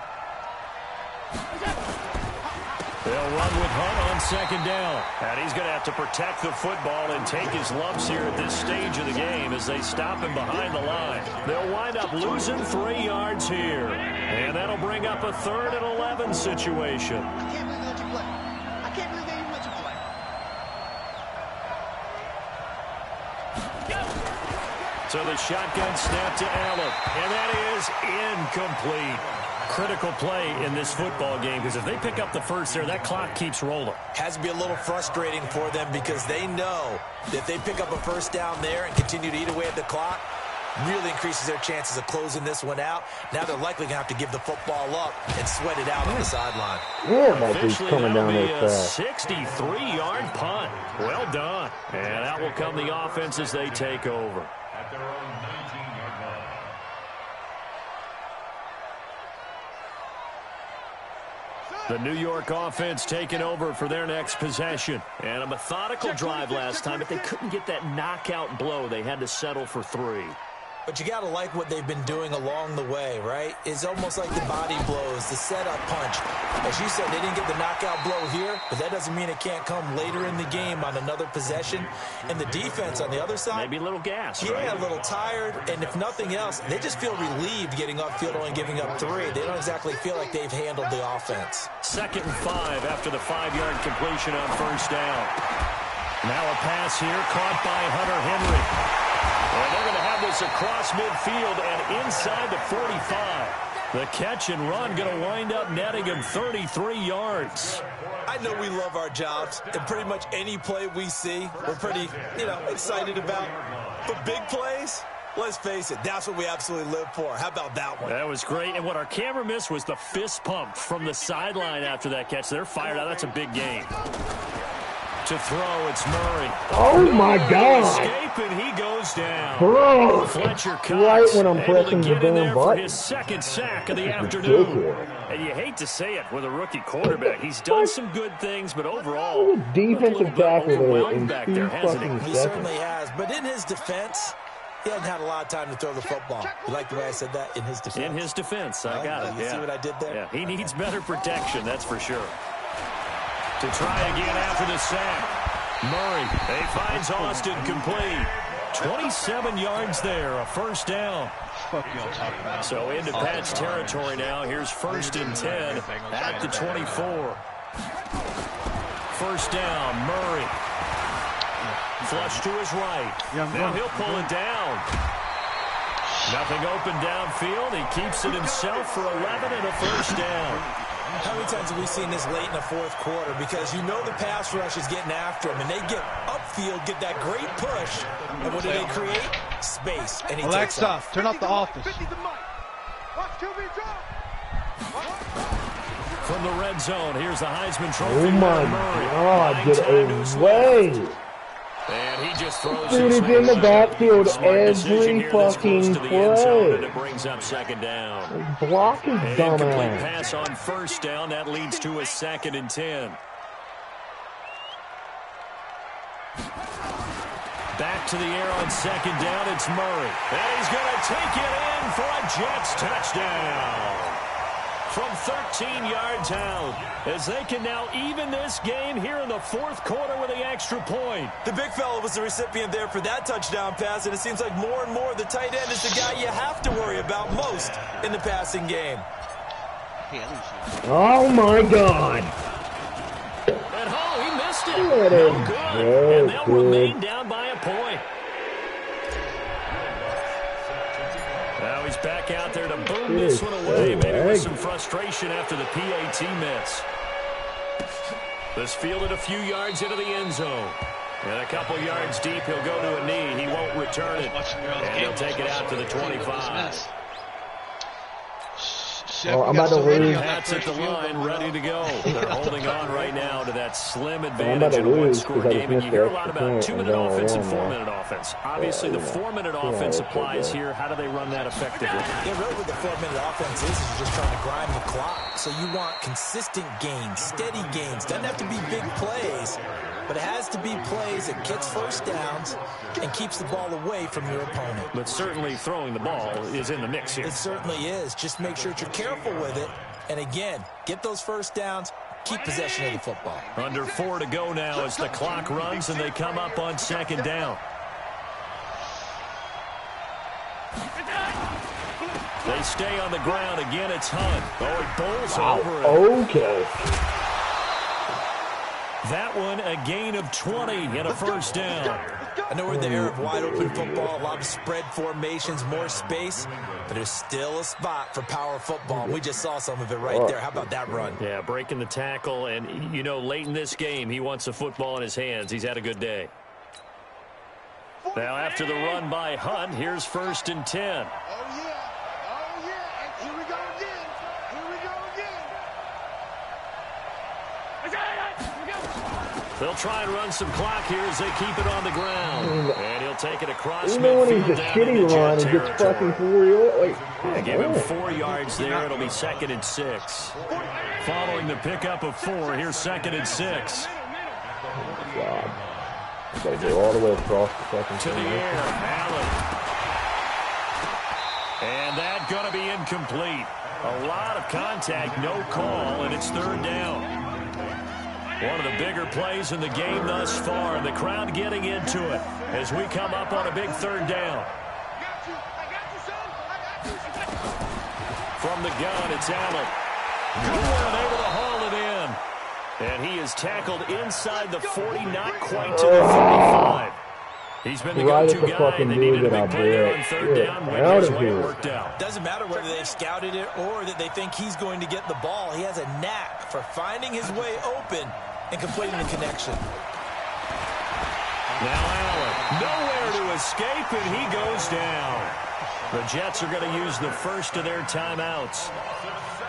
They'll run with Hunt on 2nd down. And he's going to have to protect the football and take his lumps here at this stage of the game as they stop him behind the line. They'll wind up losing 3 yards here. And that'll bring up a 3rd and 11 situation. I can't believe they let you play. I can't believe they even let you play. So the shotgun snap to Allen. And that is incomplete. Critical play in this football game because if they pick up the first there, that clock keeps rolling. Has to be a little frustrating for them because they know that if they pick up a first down there and continue to eat away at the clock, really increases their chances of closing this one out. Now they're likely going to have to give the football up and sweat it out on the sideline. Officially, that'll be a 63-yard punt. Well done. And out will come the offense as they take over. At their own 19-yard line. The New York offense taking over for their next possession. And a methodical drive last time, but they couldn't get that knockout blow. They had to settle for 3. But you got to like what they've been doing along the way, right? It's almost like the body blows, the setup punch. As you said, they didn't get the knockout blow here, but that doesn't mean it can't come later in the game on another possession. And the defense on the other side, maybe a little gas, yeah, right? A little tired. And if nothing else, they just feel relieved getting upfield only giving up 3. They don't exactly feel like they've handled the offense. 2nd and 5 after the 5-yard completion on 1st down. Now a pass here caught by Hunter Henry. And they're going to have this across midfield and inside the 45. The catch and run going to wind up netting him 33 yards. I know we love our jobs, and pretty much any play we see, we're pretty, excited about. But big plays, let's face it, that's what we absolutely live for. How about that one? That was great. And what our camera missed was the fist pump from the sideline after that catch. They're fired out. That's a big game. To throw, it's Murray. Oh, my God. Escape, and he goes down. Bro, Fletcher Cox right when I'm able pressing to the get in damn there for button. his 2nd sack of the afternoon. Ridiculous. And you hate to say it with a rookie quarterback. He's done some good things, but overall, Defensive tackle there in back 2 there, hasn't fucking He seconds. certainly has, but in his defense, he hasn't had a lot of time to throw the football. You like the way I said that? In his defense. In his defense, I got it. You see what I did there? Yeah, he needs better protection, that's for sure. To try again after the sack. Murray, he finds Austin complete. 27 yards there, a 1st down. So into Pat's territory now. Here's 1st and 10 at the 24. 1st down, Murray. Flush to his right. Now he'll pull it down. Nothing open downfield. He keeps it himself for 11 and a 1st down. How many times have we seen this late in the 4th quarter? Because you know the pass rush is getting after him, and they get upfield, get that great push, and what do they create? Space. And he takes off. Turn off the office. From the red zone, here's the Heisman Trophy. Oh, my God. Get away. And he just throws Dude, he's in the backfield every fucking play. And it brings up 2nd down. Block his An incomplete dumbass. pass on 1st down. That leads to a 2nd and 10. Back to the air on 2nd down. It's Murray. And he's going to take it in for a Jets touchdown. From 13 yards out, as they can now even this game here in the 4th quarter with the extra point. The big fella was the recipient there for that touchdown pass, and it seems like more and more the tight end is the guy you have to worry about most in the passing game. Oh, my God. And he missed it. That No is good. And they'll good. remain down by a point. Now he's back out there to boom this one away. Maybe with some frustration after the PAT miss. This fielded a few yards into the end zone. And a couple yards deep, he'll go to a knee. He won't return it. And he'll take it out to the 25. Oh, I'm about to lose. Pat's at the line, ready to go. They're holding on right now to that slim I'm advantage about in to a lose one-score because I game. And you just hear a missed lot the about extra point 2-minute and offense and going on 4-minute offense. Obviously, the 4-minute offense applies here. How do they run that effectively? Yeah, really what the 4-minute offense is you're just trying to grind the clock. So you want consistent gains, steady gains. Doesn't have to be big plays, but it has to be plays that gets first downs and keeps the ball away from your opponent. But certainly throwing the ball is in the mix here. It certainly is. Just make sure that you're careful with it. And again, get those first downs, keep possession of the football. Under 4 to go now as the clock runs and they come up on second down. They stay on the ground. Again, it's Hunt. Oh, he bowls over it. Okay. That one, a gain of 20 and a first down. I know we're in the era of wide-open football, a lot of spread formations, more space, but there's still a spot for power football. We just saw some of it right there. How about that run? Yeah, breaking the tackle, and, you know, late in this game, he wants the football in his hands. He's had a good day. Now, after the run by Hunt, here's 1st and 10. Oh, yeah. Oh, yeah. And here we go again. Here we go again. They'll try and run some clock here as they keep it on the ground. And he'll take it across Even when midfield he's a down shitty into run Jet and gets fucking territory. 4 yards. Like, Yeah, give him 4 yards there. It'll be 2nd and 6. Following the pickup of 4, here's 2nd and 6. God. Gotta go all the way across the second. To the air, Allen. And that's going to be incomplete. A lot of contact, no call, and it's 3rd down. One of the bigger plays in the game thus far, and the crowd getting into it as we come up on a big 3rd down. From the gun, it's Allen. Good one, able to haul it in. And he is tackled inside the 40, not quite to the 35. He's been the Right go-to at the guy. fucking They needed a dude that big I play there bet. on 3rd down. Get When out here's of the way it here. worked out. Doesn't matter whether they've scouted it or that they think he's going to get the ball. He has a knack for finding his way open and completing the connection. Now Allen, nowhere to escape, and he goes down. The Jets are going to use the first of their timeouts.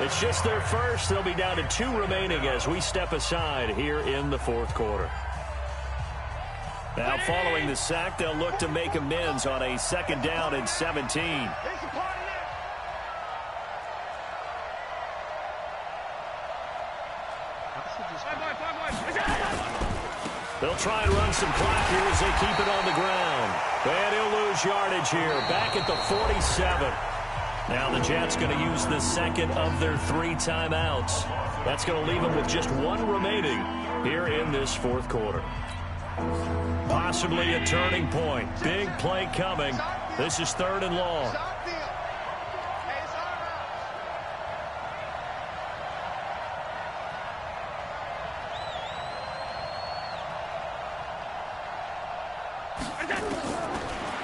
It's just their first. They'll be down to 2 remaining as we step aside here in the 4th quarter. Now, following the sack, they'll look to make amends on a 2nd down and 17. They'll try and run some clock here as they keep it on the ground. And he'll lose yardage here, back at the 47. Now the Jets going to use the 2nd of their 3 timeouts. That's going to leave them with just 1 remaining here in this 4th quarter. Possibly a turning point. Big play coming. This is 3rd and long.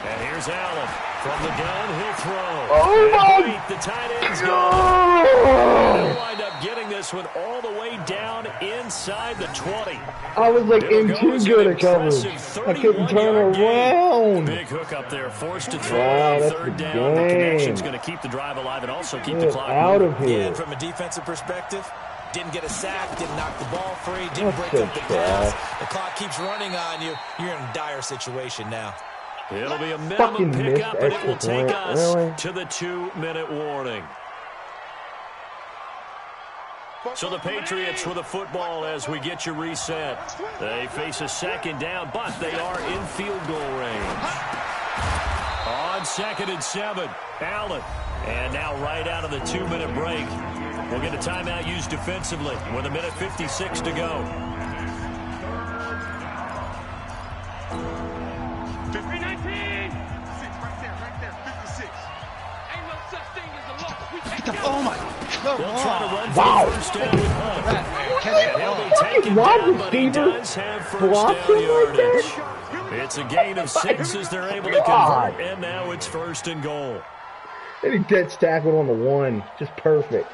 And here's Allen. From the gun, he'll throw. Oh, my the tight end's gone. They'll wind up getting this one all the way down inside the 20. I was like in too good a coverage. I couldn't turn around. Big hook up there, forced to throw Wow, on that's 3rd the down. The game. connection's going to keep the drive alive and also keep the Get clock out moving. of here. Yeah, and from a defensive perspective, didn't get a sack, didn't knock the ball free, didn't That's break so up the trash. pass. The clock keeps running on you. You're in a dire situation now. It'll be a Fucking minimum missed pickup, and it will extra take point. us Really? to the 2-minute warning. So the Patriots with a football as we get you reset. They face a 2nd down, but they are in field goal range. On 2nd and 7, Allen. And now right out of the 2-minute break, we'll get a timeout used defensively with 1:56 to go. 19. Right there, 56. Ain't no such thing as a loss. We take Oh my God. They'll try to run for Wow. the first down with Hunt. And he'll be Fucking taken wide down, but he receiver does have first blocking down like yardage. that? It's a gain of 6 as they're able to God. convert, and now it's 1st and goal. And he gets tackled on the 1. Just perfect.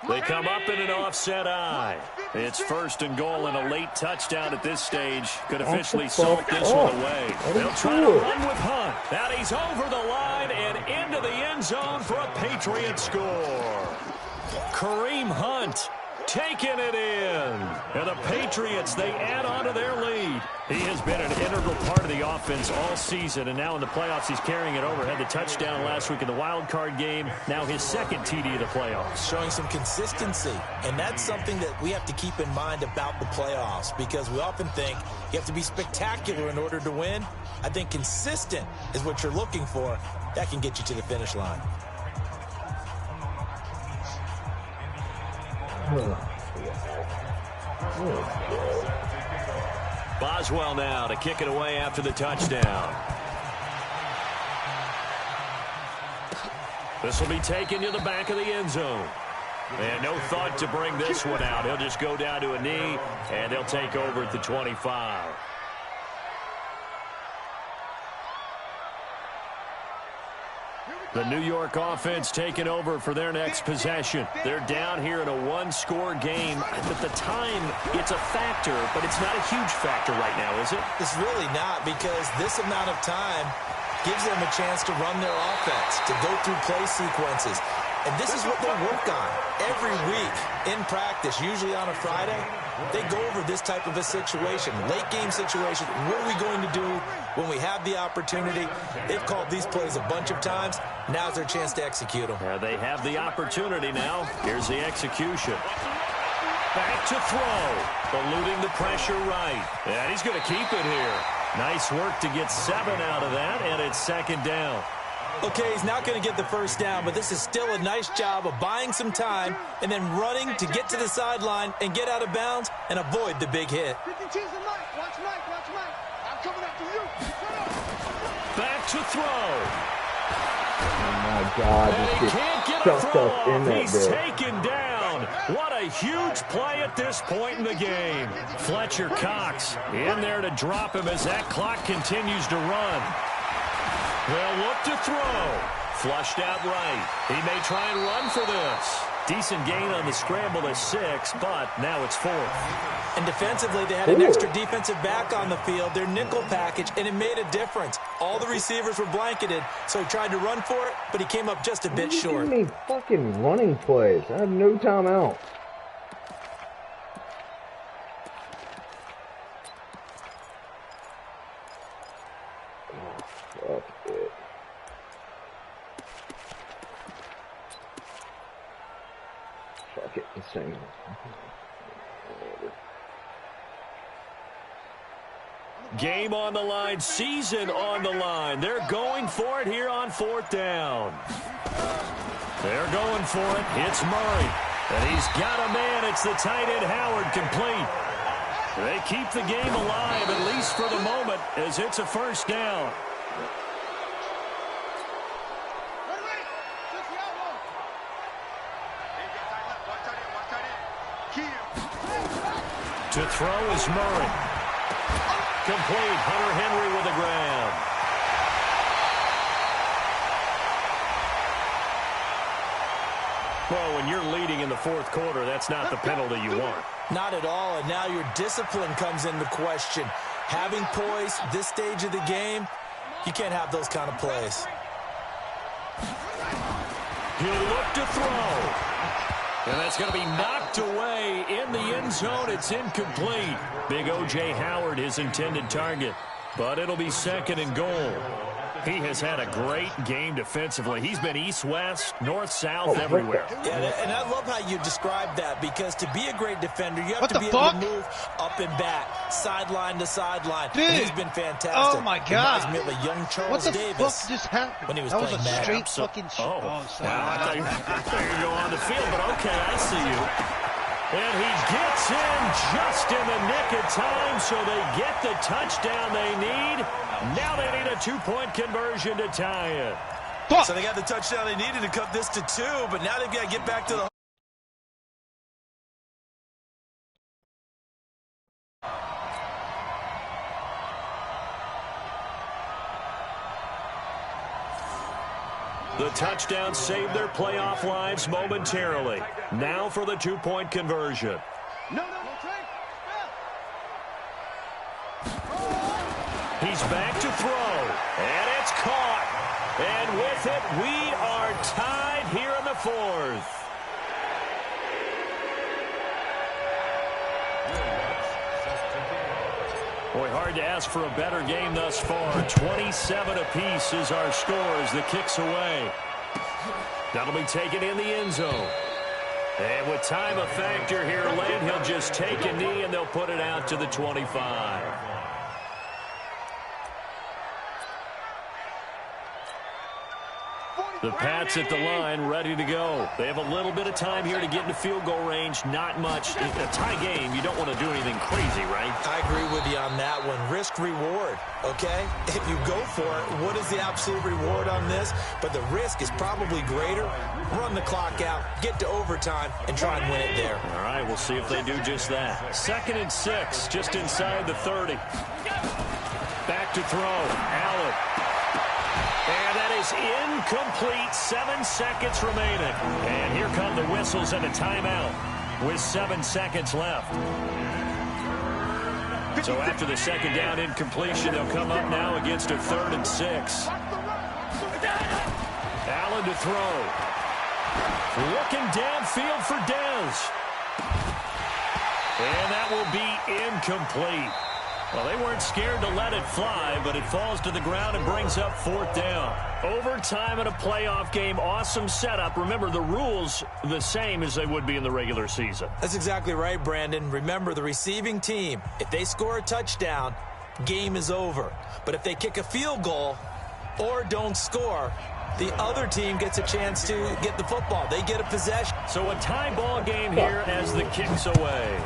They come up in an offset eye. It's 1st and goal, and a late touchdown at this stage could officially salt this one away. They'll try to run with Hunt. Now he's over the line and into the end zone for a Patriot score. Kareem Hunt Taking it in. And the Patriots, they add on to their lead. He has been an integral part of the offense all season, and now in the playoffs he's carrying it over. Had the touchdown last week in the wild card game. Now his second TD of the playoffs. Showing some consistency, and that's something that we have to keep in mind about the playoffs, because we often think you have to be spectacular in order to win. I think consistent is what you're looking for. That can get you to the finish line. Boswell now to kick it away after the touchdown. This will be taken to the back of the end zone. And no thought to bring this one out. He'll just go down to a knee, and they'll take over at the 25. The New York offense taking over for their next possession. They're down here in a one-score game. At the time, it's a factor, but it's not a huge factor right now, is it? It's really not, because this amount of time gives them a chance to run their offense, to go through play sequences. And this is what they work on every week in practice, usually on a Friday. They go over this type of a situation, late game situation. What are we going to do when we have the opportunity? They've called these plays a bunch of times. Now's their chance to execute them. Yeah, they have the opportunity now. Here's the execution. Back to throw. Eluding the pressure right. And he's going to keep it here. Nice work to get 7 out of that, and it's second down. Okay, he's not going to get the first down, but this is still a nice job of buying some time and then running to get to the sideline and get out of bounds and avoid the big hit. Watch Mike. I'm coming after you. Back to throw. Oh, my God. And he can't get a throw off. He's bit. taken down. What a huge play at this point in the game. Fletcher Cox in there to drop him as that clock continues to run. They'll look to throw. Flushed out right. He may try and run for this. Decent gain on the scramble to 6, but now it's 4th. And defensively, they had an extra defensive back on the field, their nickel package, and it made a difference. All the receivers were blanketed, so he tried to run for it, but he came up just a bit short. Give me fucking running plays. I have no timeout. Fuck it. Fuck it. The same. Game on the line, season on the line. They're going for it here on 4th down. They're going for it. It's Murray. And he's got a man. It's the tight end Howard, complete. They keep the game alive, at least for the moment, as it's a first down. To throw is Murray. Complete. Hunter Henry with a grab. Well, when you're leading in the 4th quarter, that's not the penalty you want. Not at all, and now your discipline comes into question. Having poise this stage of the game, you can't have those kind of plays. He'll look to throw. And that's going to be knocked away in the end zone. It's incomplete. Big O.J. Howard, his intended target. But it'll be 2nd and goal. He has had a great game defensively. He's been east-west, north-south, everywhere. Yeah, and I love how you described that, because to be a great defender, you have to be able to move up and back, sideline to sideline. Dude. And he's been fantastic. Oh, my God. Reminds me of a young Charles What the Davis fuck just happened? when he was that playing was a Madden. straight fucking shit. Oh, sorry. I thought you were going on the field, but okay, I see you. And he gets in just in the nick of time, so they get the touchdown they need. Now they need a 2-point conversion to tie it. Fuck. So they got the touchdown they needed to cut this to 2, but now they've got to get back to the... The touchdown saved their playoff lives momentarily. Now for the 2-point conversion. He's back to throw, and it's caught. And with it, we are tied here in the 4th. Boy, hard to ask for a better game thus far. 27 apiece is our score as the kick's away. That'll be taken in the end zone. And with time a factor here late, he'll just take a knee and they'll put it out to the 25. The Pats at the line, ready to go. They have a little bit of time here to get into field goal range. Not much. In a tie game, you don't want to do anything crazy, right? I agree with you on that one. Risk reward, okay? If you go for it, what is the absolute reward on this? But the risk is probably greater. Run the clock out, get to overtime, and try and win it there. All right, we'll see if they do just that. 2nd and 6, just inside the 30. Back to throw. Allen. And that is incomplete. 7 seconds remaining. And here come the whistles and a timeout with 7 seconds left. So after the second down incompletion, they'll come up now against a 3rd and 6. Allen to throw. Looking downfield for Dez. And that will be incomplete. Well, they weren't scared to let it fly, but it falls to the ground and brings up 4th down. Overtime in a playoff game, awesome setup. Remember, the rules the same as they would be in the regular season. That's exactly right, Brandon. Remember, the receiving team, if they score a touchdown, game is over. But if they kick a field goal or don't score, the other team gets a chance to get the football. They get a possession. So a tie ball game here as the kick's away.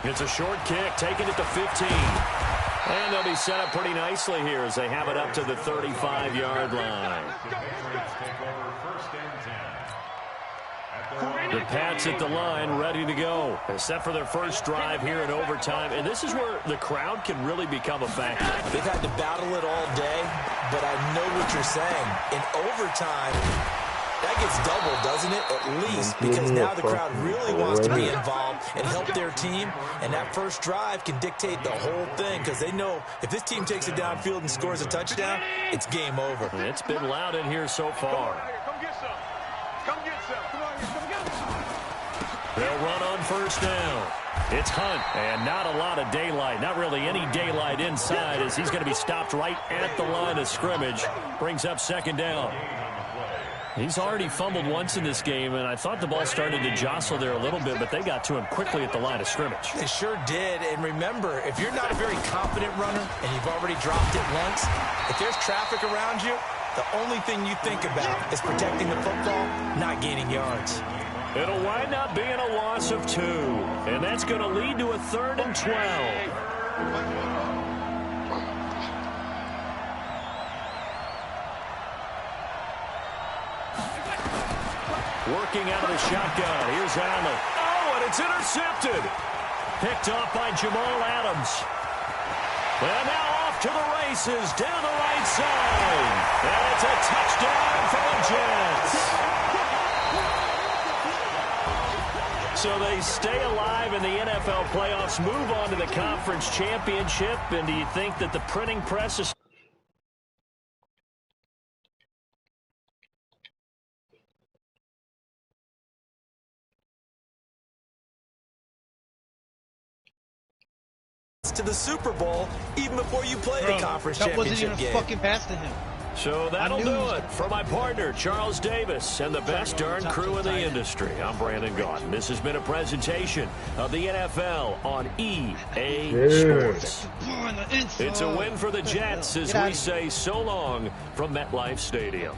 It's a short kick, taken at the 15. And they'll be set up pretty nicely here as they have it up to the 35-yard line. The Pats at the line, ready to go. They're set for their first drive here in overtime. And this is where the crowd can really become a factor. They've had to battle it all day, but I know what you're saying. In overtime, that gets doubled, doesn't it? At least, because now the crowd really wants to be involved and help their team. And that first drive can dictate the whole thing because they know if this team takes it downfield and scores a touchdown, it's game over. It's been loud in here so far. Come get some. Come get some. Come on here. Come get some. They'll run on first down. It's Hunt, and not a lot of daylight. Not really any daylight inside as he's going to be stopped right at the line of scrimmage. Brings up 2nd down. He's already fumbled once in this game, and I thought the ball started to jostle there a little bit, but they got to him quickly at the line of scrimmage. They sure did, and remember, if you're not a very confident runner and you've already dropped it once, if there's traffic around you, the only thing you think about is protecting the football, not gaining yards. It'll wind up being a loss of 2, and that's going to lead to a 3rd and 12. Working out of the shotgun. Here's Allen. Oh, and it's intercepted. Picked off by Jamal Adams. And now off to the races down the right side. And it's a touchdown for the Jets. So they stay alive in the NFL playoffs, move on to the conference championship. And do you think that the printing press is... to the Super Bowl even before you play the conference championship game. That wasn't even a fucking pass to him. So that'll do it for my partner, Charles Davis, and the best darn crew in the industry. I'm Brandon Gaudin. This has been a presentation of the NFL on EA Sports. It's a win for the Jets as we say so long from MetLife Stadium.